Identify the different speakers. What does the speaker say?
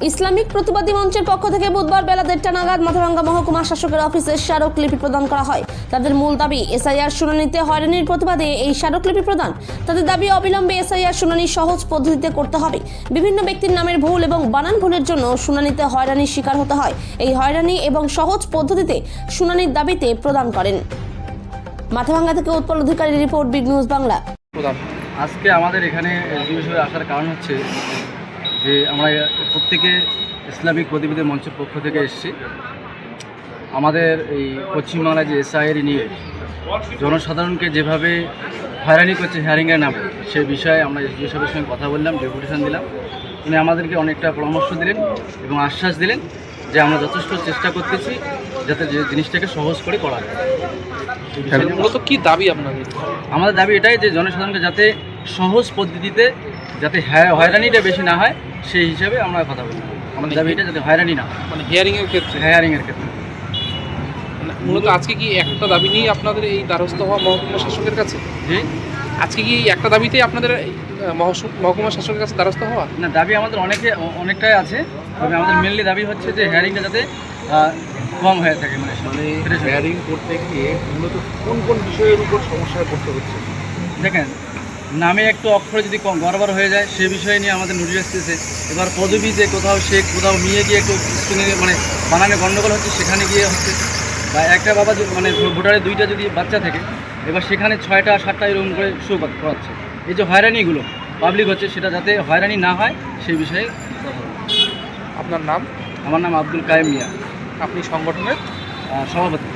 Speaker 1: Islamic প্রতিবাদী মঞ্চের পক্ষ থেকে বুধবার বেলা 1:30 নাগাদ মাথাভাঙ্গা মহকুমা শাসকের অফিসে স্মারকলিপি প্রদান করা হয়। তাদের মূল দাবি এসআইআর শুনানিতে হয়রানির প্রতিবাদে এই স্মারকলিপি প্রদান। তাদের দাবি অবিলম্বে এসআইআর শুনানি সহজ পদ্ধতিতে করতে হবে। বিভিন্ন ব্যক্তির নামের ভুল এবং বানান ভুলের জন্য শুনানিতে হয়রানির শিকার হতে হয়। এই হয়রানি এবং সহজ পদ্ধতিতে শুনানির দাবিতে প্রদান করেন। মাথাভাঙ্গা থেকে উৎপল অধিকারী রিপোর্ট, বিগ নিউজ বাংলা।
Speaker 2: আজকে আমাদের এখানে বিষয়ে আসার কারণ হচ্ছে যে আমরা প্রত্যেকে ইসলামিক প্রতিবাদী মঞ্চের পক্ষ থেকে এসেছি। আমাদের এই পশ্চিমবাংলায় যে এসআইআর নিয়ে জনসাধারণকে যেভাবে হয়রানি করছে হিয়ারিংয়ের নামে, সে বিষয়ে আমরা এসডিও সাহেবের সঙ্গে কথা বললাম, ডেপুটেশন দিলাম। উনি আমাদেরকে অনেকটা পরামর্শ দিলেন এবং আশ্বাস দিলেন যে আমরা যথেষ্ট চেষ্টা করতেছি যাতে যে জিনিসটাকে সহজ করে করা যায়।
Speaker 3: মূলত কী দাবি আপনাদের?
Speaker 2: আমাদের দাবি এটাই যে জনসাধারণকে যাতে সহজ পদ্ধতিতে যাতে হয়রানিটা বেশি না হয়, সেই হিসাবে আমরা কথা বলি। আমাদের দাবি এটা যাতে হয়রানি না হয়,
Speaker 3: মানে হিয়ারিংয়ের ক্ষেত্রে।
Speaker 2: হিয়ারিংয়ের ক্ষেত্রে
Speaker 3: মূলত আজকে কি একটা দাবি নিয়ে আপনাদের এই দ্বারস্থ হওয়া মহকুমা শাসকের কাছে?
Speaker 2: জি,
Speaker 3: আজকে কি একটা দাবিতেই আপনাদের মহকুমা শাসকের কাছে দ্বারস্থ হওয়া?
Speaker 2: না, দাবি আমাদের অনেকটাই আছে, তবে আমাদের মেনলি দাবি হচ্ছে যে হিয়ারিংটা যাতে কম হয়ে থাকে। মানে
Speaker 4: হিয়ারিং করতে গিয়ে মূলত কোন কোন বিষয়ের উপর সমস্যায় পড়তে হচ্ছে?
Speaker 2: দেখেন, নামে একটু অক্ষর যদি কম গড়বড় হয়ে যায়, সে বিষয়ে নিয়ে আমাদের নোটিশ আসতেছে। এবার পদবি যে কোথাও শেখ, কোথাও নিয়ে গিয়ে একটু মানে বানানে গণ্ডগোল হচ্ছে, সেখানে গিয়ে হচ্ছে। বা একটা বাবা মানে ভোটারে 2টা যদি বাচ্চা থাকে, এবার সেখানে 6টা 7টা এরকম করে শো করাচ্ছে। এই যে হয়রানিগুলো পাবলিক হচ্ছে, সেটা যাতে হয়রানি না হয় সেই বিষয়ে কথা বলবো।
Speaker 3: আপনার নাম?
Speaker 2: আমার নাম আব্দুল কায়েম মিয়া,
Speaker 3: আপনি সংগঠনের
Speaker 2: সভাপতি।